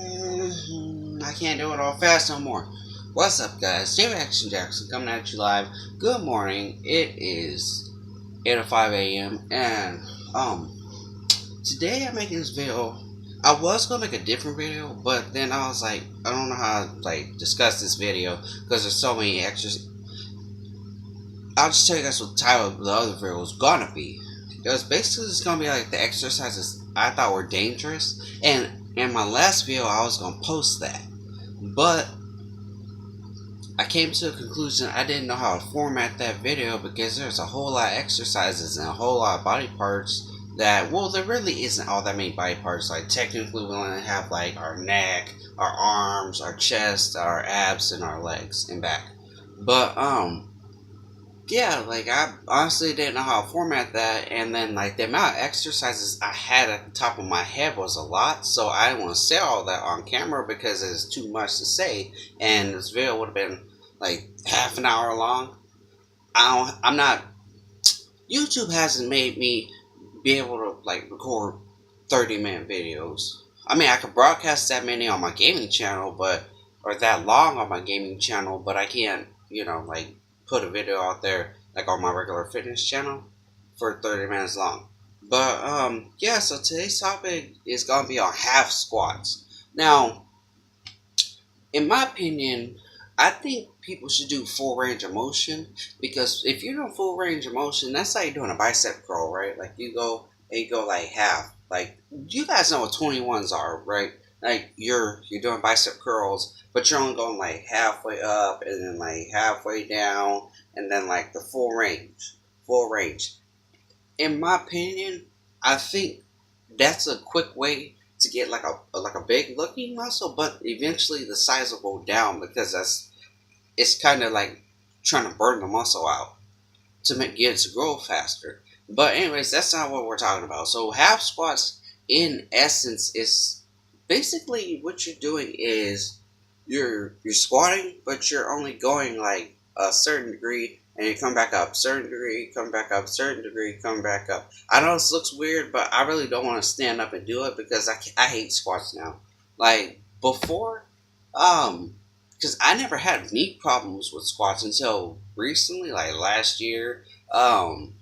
I can't do it all fast no more. What's up, guys? David Action Jackson coming at you live. Good morning. It is 8:05 a.m. and today I'm making this video. I was gonna make a different video, but then I was like, I don't know how to discuss this video because there's so many extras. I'll just tell you guys what the title of the other video was gonna be. It was basically just gonna be like the exercises I thought were dangerous, and in my last video I was gonna post that, but I came to a conclusion I didn't know how to format that video because there's a whole lot of exercises and a whole lot of body parts that, well, there really isn't all that many body parts. Like, technically we only have like our neck, our arms, our chest, our abs, and our legs and back. But yeah, like, I honestly didn't know how to format that, and then like the amount of exercises I had at the top of my head was a lot, so I didn't want to say all that on camera because it's too much to say, and this video would have been like half an hour long. I'm not. YouTube hasn't made me be able to like record 30-minute videos. I mean, I could broadcast that many on my gaming channel, or that long on my gaming channel, but I can't, like, put a video out there like on my regular fitness channel for 30 minutes long. But yeah, so today's topic is gonna be on half squats. Now, in my opinion, I think people should do full range of motion, because if you're doing full range of motion, that's like doing a bicep curl, right? Like, you go like half. Like, you guys know what 21s are, right? Like, you're doing bicep curls, but you're only going like halfway up and then like halfway down and then like the full range. Full range. In my opinion, I think that's a quick way to get like a big looking muscle, but eventually the size will go down because it's kind of like trying to burn the muscle out to get it to grow faster. But anyways, that's not what we're talking about. So half squats, in essence, is basically what you're doing is you're squatting, but you're only going like a certain degree, and you come back up, certain degree, come back up, certain degree, come back up. I know this looks weird, but I really don't want to stand up and do it because I hate squats now. Like, before, because I never had knee problems with squats until recently, like last year, and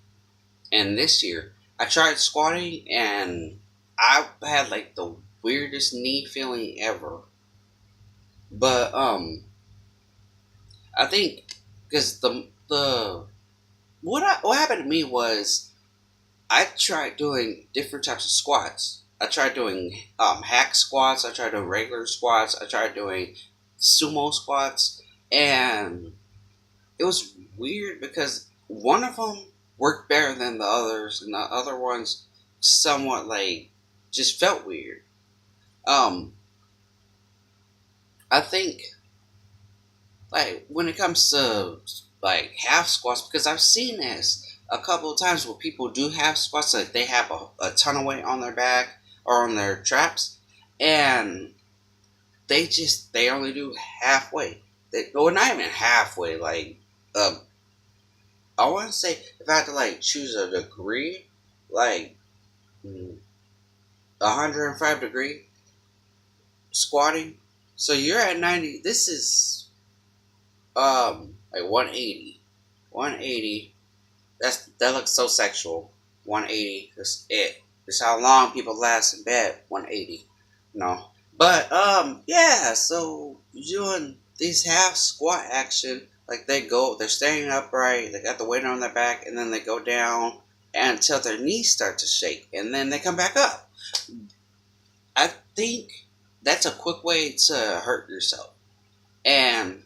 this year. I tried squatting and I had like the weirdest knee feeling ever. But I think because what happened to me was I tried doing different types of squats. I tried doing hack squats. I tried doing regular squats. I tried doing sumo squats, and it was weird because one of them worked better than the others, and the other ones somewhat like just felt weird. Um, I think like when it comes to like half squats, because I've seen this a couple of times where people do half squats, like they have a ton of weight on their back or on their traps, and they only do halfway. Well, not even halfway. Like, I want to say if I had to like choose a degree, like 105 degree squatting. So you're at 90. This is like 180. 180. That looks so sexual. 180. That's it. That's how long people last in bed. 180. No. But yeah, so doing these half squat action, like they're standing upright, they got the weight on their back, and then they go down until their knees start to shake, and then they come back up. I think that's a quick way to hurt yourself. And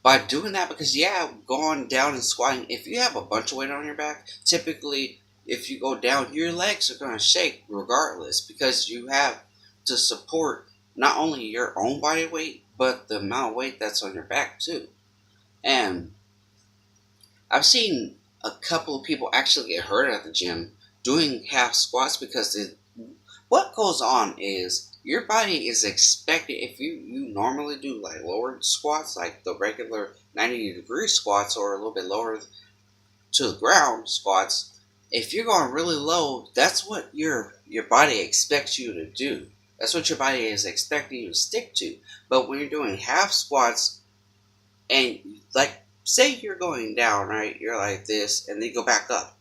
by doing that, because yeah, going down and squatting, if you have a bunch of weight on your back, typically if you go down, your legs are going to shake regardless, because you have to support not only your own body weight, but the amount of weight that's on your back too. And I've seen a couple of people actually get hurt at the gym doing half squats because what goes on is your body is expected, if you normally do like lower squats, like the regular 90-degree squats or a little bit lower to the ground squats, if you're going really low, that's what your body expects you to do. That's what your body is expecting you to stick to. But when you're doing half squats and like say you're going down, right? You're like this and then you go back up.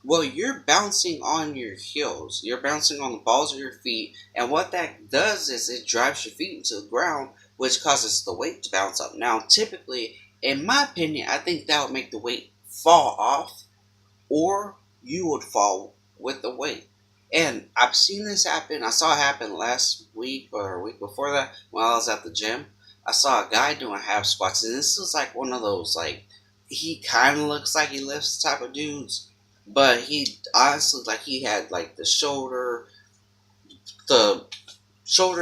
Well, you're bouncing on your heels. You're bouncing on the balls of your feet, and what that does is it drives your feet into the ground, which causes the weight to bounce up. Now, typically, in my opinion, I think that would make the weight fall off, or you would fall with the weight. And I've seen this happen. I saw it happen last week or a week before that when I was at the gym. I saw a guy doing half squats, and this was like one of those like he kind of looks like he lifts type of dudes, but he honestly like he had like the shoulder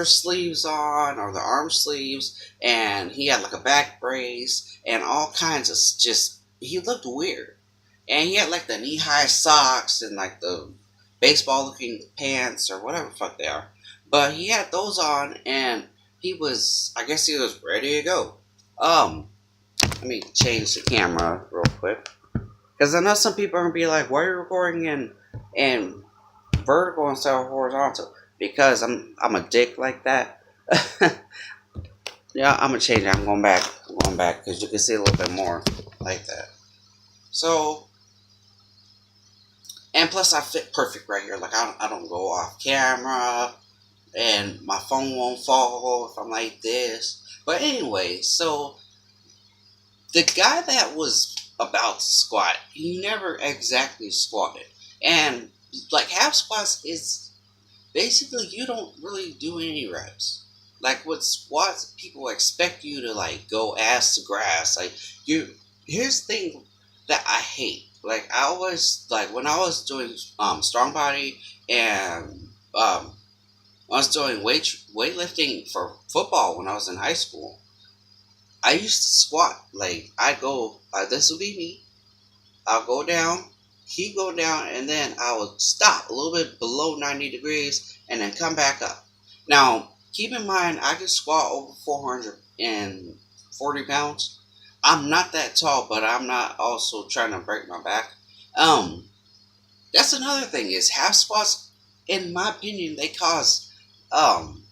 sleeves on or the arm sleeves, and he had like a back brace and all kinds of just. He looked weird, and he had like the knee high socks and like the baseball looking pants or whatever the fuck they are. But he had those on, and he was. I guess he was ready to go. Let me change the camera real quick. Because I know some people are gonna be like, "Why are you recording in vertical instead of horizontal?" Because I'm a dick like that. Yeah, I'm gonna change it. I'm going back. Because you can see a little bit more like that. So, and plus I fit perfect right here. Like I don't go off camera, and my phone won't fall if I'm like this. But anyway, so the guy that was about to squat, he never exactly squatted. And like half squats is basically you don't really do any reps. Like with squats, people expect you to like go ass to grass. Like you, here's the thing that I hate. Like I always like when I was doing strong body and I was doing weightlifting for football when I was in high school. I used to squat. Like I go, this will be me. I'll go down, he go down, and then I will stop a little bit below 90 degrees and then come back up. Now, keep in mind, I can squat over 440 pounds. I'm not that tall, but I'm not also trying to break my back. Um, that's another thing is half squats, in my opinion, they cause, um,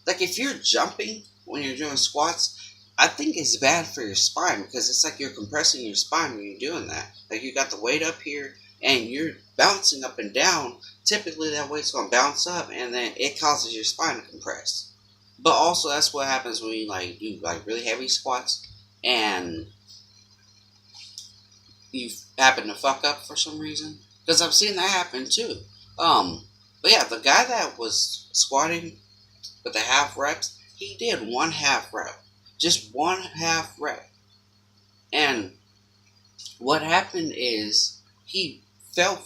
like if you're jumping when you're doing squats, I think it's bad for your spine because it's like you're compressing your spine when you're doing that. Like you got the weight up here and you're bouncing up and down. Typically that weight's gonna bounce up and then it causes your spine to compress. But also that's what happens when you like do like really heavy squats and you happen to fuck up for some reason. Because I've seen that happen too. But yeah, the guy that was squatting with the half reps, he did one half rep. Just one half rep. And what happened is he fell,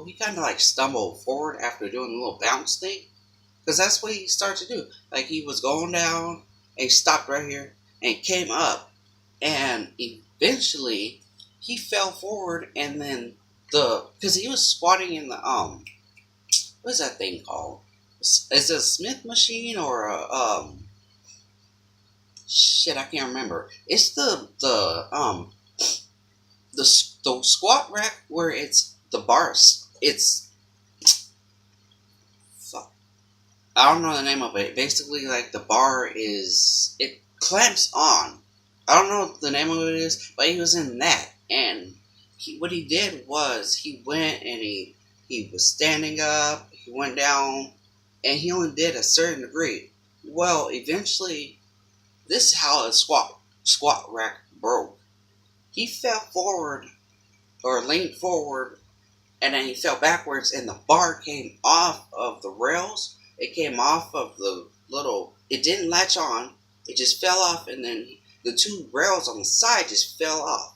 he kind of like stumbled forward after doing a little bounce thing. Because that's what he started to do. Like he was going down and he stopped right here and came up. And eventually he fell forward and then because he was squatting in the, what is that thing called? Is it a Smith machine or a, shit, I can't remember. It's the squat rack where it's the bars. It's fuck. I don't know the name of it. Basically, like the bar is it clamps on. I don't know what the name of it is, but he was in that, and what he did was he went and he was standing up. He went down, and he only did a certain degree. Well, eventually, this is how a squat rack broke. He fell forward or leaned forward and then he fell backwards and the bar came off of the rails. It came off of the little, it didn't latch on. It just fell off and then the two rails on the side just fell off.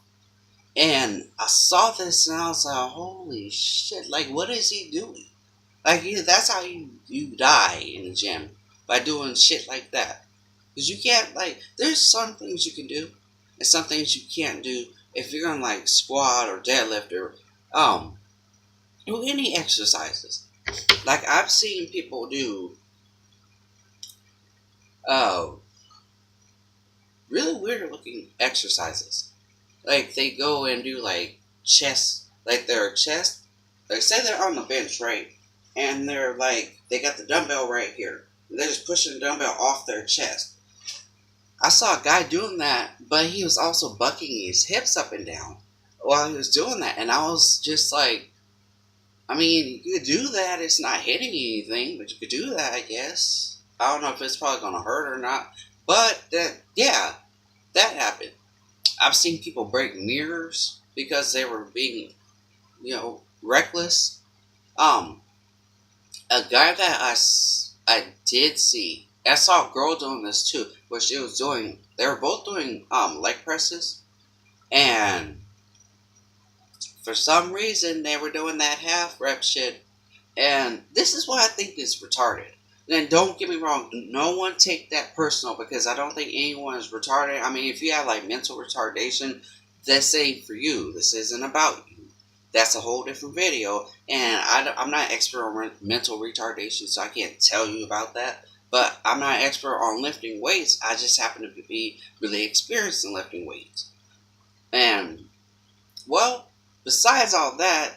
And I saw this and I was like, holy shit, like what is he doing? Like that's how you die in the gym, by doing shit like that. Because you can't, like, there's some things you can do and some things you can't do if you're gonna like squat or deadlift or do any exercises. Like I've seen people do uh really weird looking exercises. Like they go and do like chest, like their chest. Like say they're on the bench, right? And they're like they got the dumbbell right here. And they're just pushing the dumbbell off their chest. I saw a guy doing that, but he was also bucking his hips up and down while he was doing that. And I was just like, I mean, you could do that. It's not hitting anything, but you could do that, I guess. I don't know if it's probably going to hurt or not. But, yeah, that happened. I've seen people break mirrors because they were being, reckless. Um, a guy that I did see, I saw a girl doing this too, where they were both doing leg presses, and for some reason they were doing that half rep shit, and this is what I think is retarded. And don't get me wrong, no one take that personal, because I don't think anyone is retarded. I mean, if you have like mental retardation, this ain't for you. This isn't about you. That's a whole different video, and I'm not an expert on mental retardation, so I can't tell you about that. But I'm not an expert on lifting weights. I just happen to be really experienced in lifting weights. And, well, besides all that,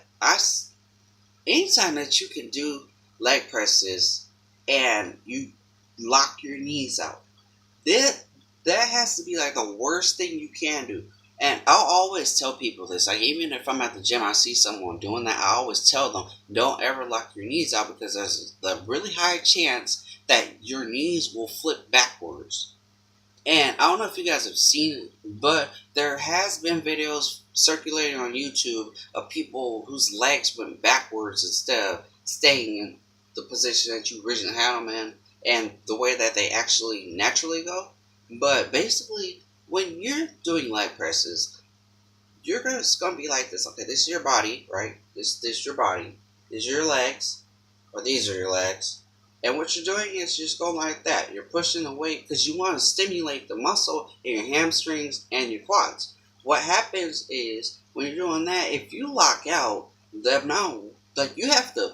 anytime that you can do leg presses and you lock your knees out, that has to be like the worst thing you can do. And I'll always tell people this. Like, even if I'm at the gym, I see someone doing that, I always tell them, don't ever lock your knees out, because there's a really high chance that your knees will flip backwards. And I don't know if you guys have seen it, but there has been videos circulating on YouTube of people whose legs went backwards instead of staying in the position that you originally had them in, and the way that they actually naturally go. But basically, when you're doing leg presses, it's gonna be like this. Okay, this is your body, right? This is your body. These are your legs, or these are your legs. And what you're doing is just going like that. You're pushing the weight because you want to stimulate the muscle in your hamstrings and your quads. What happens is, when you're doing that, if you lock out, the amount, like, you have to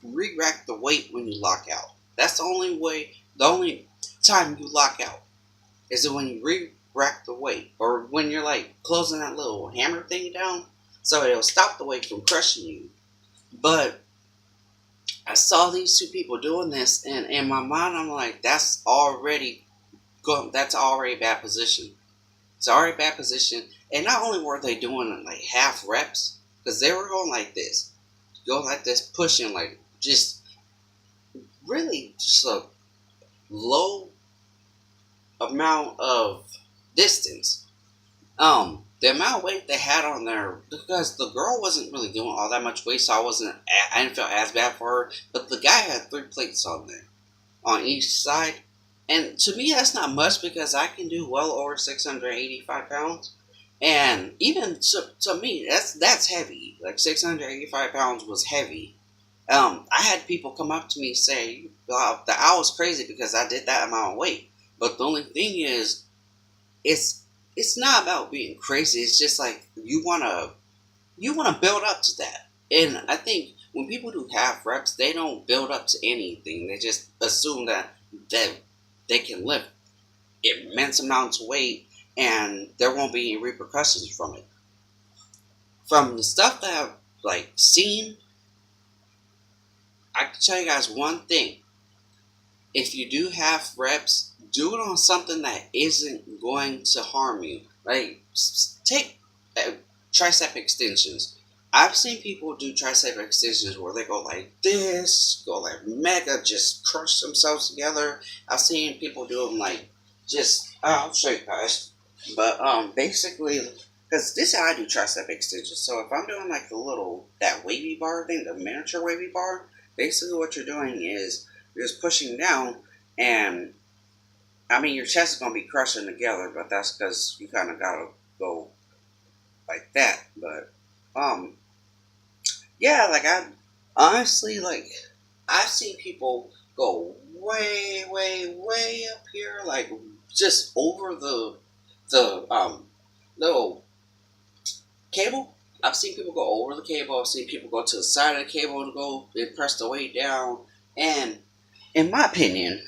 re-rack the weight when you lock out. That's the only time you lock out is when you re-rack the weight, or when you're like closing that little hammer thing down, so it'll stop the weight from crushing you. But I saw these two people doing this, and in my mind, I'm like, that's already bad position. It's already bad position. And not only were they doing like half reps, because they were going like this, pushing like just really just a low amount of distance. The amount of weight they had on there, because the girl wasn't really doing all that much weight, so I didn't feel as bad for her. But the guy had 3 plates on there, on each side, and to me that's not much, because I can do well over 685 pounds, and even to me that's heavy. Like, 685 pounds was heavy. I had people come up to me say, "Wow, I was crazy because I did that amount of weight." But the only thing is, it's not about being crazy. It's just like you wanna build up to that. And I think when people do half reps, they don't build up to anything. They just assume that they can lift immense amounts of weight and there won't be any repercussions from it. From the stuff that I've like seen, I can tell you guys one thing. If you do half reps, do it on something that isn't going to harm you. Like, take tricep extensions. I've seen people do tricep extensions where they go like this, go like mega, just crush themselves together. I've seen people do them like I'll show you guys. But basically, because this is how I do tricep extensions. So if I'm doing like that wavy bar thing, the miniature wavy bar, basically what you're doing is you're just pushing down, and I mean, your chest is going to be crushing together, but that's because you kind of got to go like that. But, yeah, like, I've seen people go way, way, way up here, like, just over the little cable. I've seen people go over the cable. I've seen people go to the side of the cable to go and press the weight down. And in my opinion,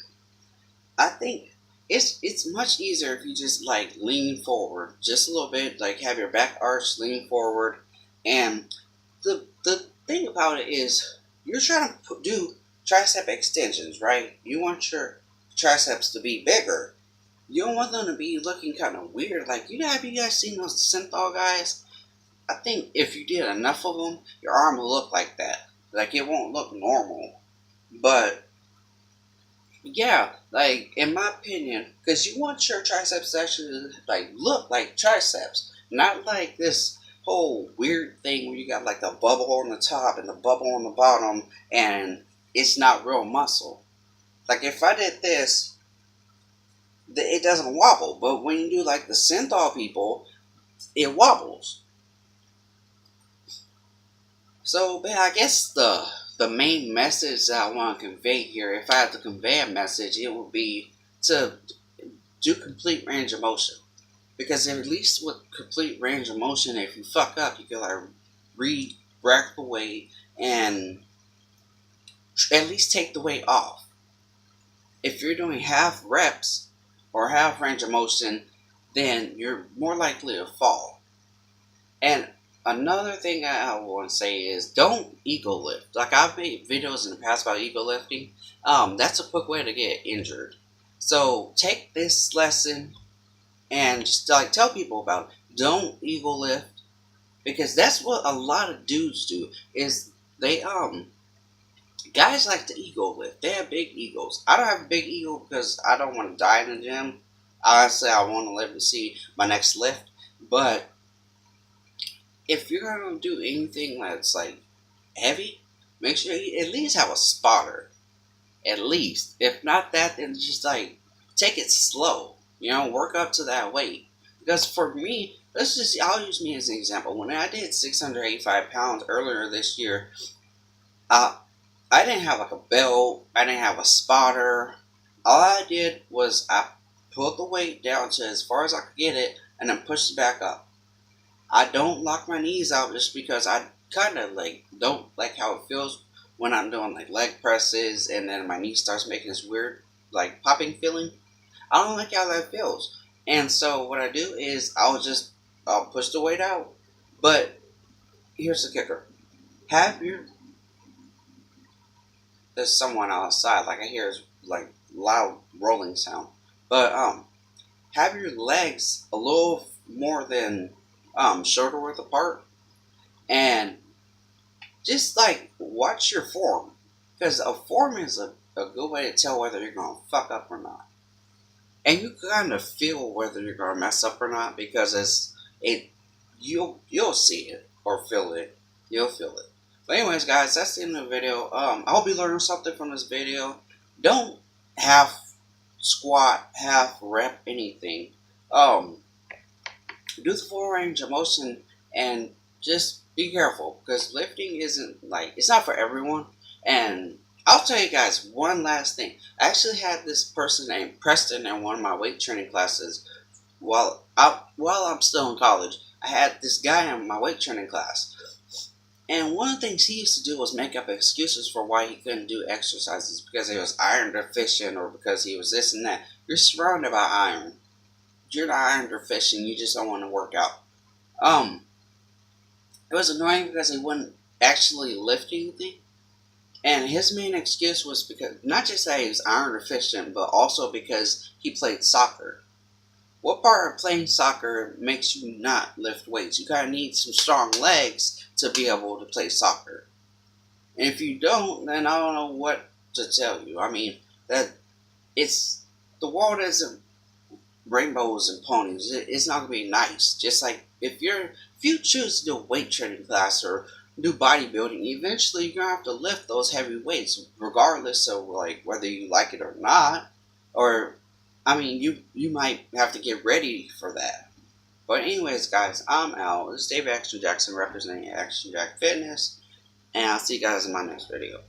I think it's much easier if you just like lean forward just a little bit, like have your back arched, lean forward. And the thing about it is, you're trying to do tricep extensions, right? You want your triceps to be bigger. You don't want them to be looking kind of weird. Like, have you guys seen those synthol guys? I think if you did enough of them, your arm will look like that. Like, it won't look normal. But, yeah, like, in my opinion, because you want your triceps to actually, like, look like triceps. Not like this whole weird thing where you got, like, the bubble on the top and the bubble on the bottom, and it's not real muscle. Like, if I did this, it doesn't wobble. But when you do, like, the synthol people, it wobbles. So, but I guess the main message that I want to convey here, if I had to convey a message, it would be to do complete range of motion. Because at least with complete range of motion, if you fuck up, you can like re-rack the weight and at least take the weight off. If you're doing half reps or half range of motion, then you're more likely to fall. And another thing I want to say is don't ego lift. Like, I've made videos in the past about ego lifting. That's a quick way to get injured. So take this lesson and just like tell people about it. Don't ego lift, because that's what a lot of dudes do. Is they guys like to ego lift. They have big egos. I don't have a big ego because I don't want to die in the gym. Honestly, I want to live to see my next lift. But if you're gonna do anything that's like heavy, make sure you at least have a spotter. At least. If not that, then just like take it slow. Work up to that weight. Because for me, I'll use me as an example. When I did 685 pounds earlier this year, I didn't have like a belt. I didn't have a spotter. All I did was I pulled the weight down to as far as I could get it and then pushed it back up. I don't lock my knees out just because I kind of like don't like how it feels when I'm doing like leg presses and then my knee starts making this weird like popping feeling. I don't like how that feels. And so what I do is I'll push the weight out. But here's the kicker. There's someone outside, like I hear like loud rolling sound. But have your legs a little more than shoulder width apart, and just like watch your form, because a form is a good way to tell whether you're gonna fuck up or not, and you kind of feel whether you're gonna mess up or not because you'll see it or feel it, you'll feel it. But anyways, guys, that's the end of the video. I hope you learned something from this video. Don't half squat, half rep anything. Do the full range of motion and just be careful, because lifting isn't like, it's not for everyone. And I'll tell you guys one last thing. I actually had this person named Preston in one of my weight training classes while I'm still in college. I had this guy in my weight training class. And one of the things he used to do was make up excuses for why he couldn't do exercises, because he was iron deficient or because he was this and that. You're surrounded by iron. You're not iron deficient, you just don't want to work out. It was annoying because he wouldn't actually lift anything. And his main excuse was because, not just that he was iron deficient, but also because he played soccer. What part of playing soccer makes you not lift weights? You kind of need some strong legs to be able to play soccer. And if you don't, then I don't know what to tell you. I mean, the world isn't rainbows and ponies. It's not gonna be nice. Just like if you choose to do a weight training class or do bodybuilding, eventually you're gonna have to lift those heavy weights, regardless of like whether you like it or not. Or, I mean, you might have to get ready for that. But anyways, guys, I'm out. This is Dave Action Jackson representing Action Jack Fitness, and I'll see you guys in my next video.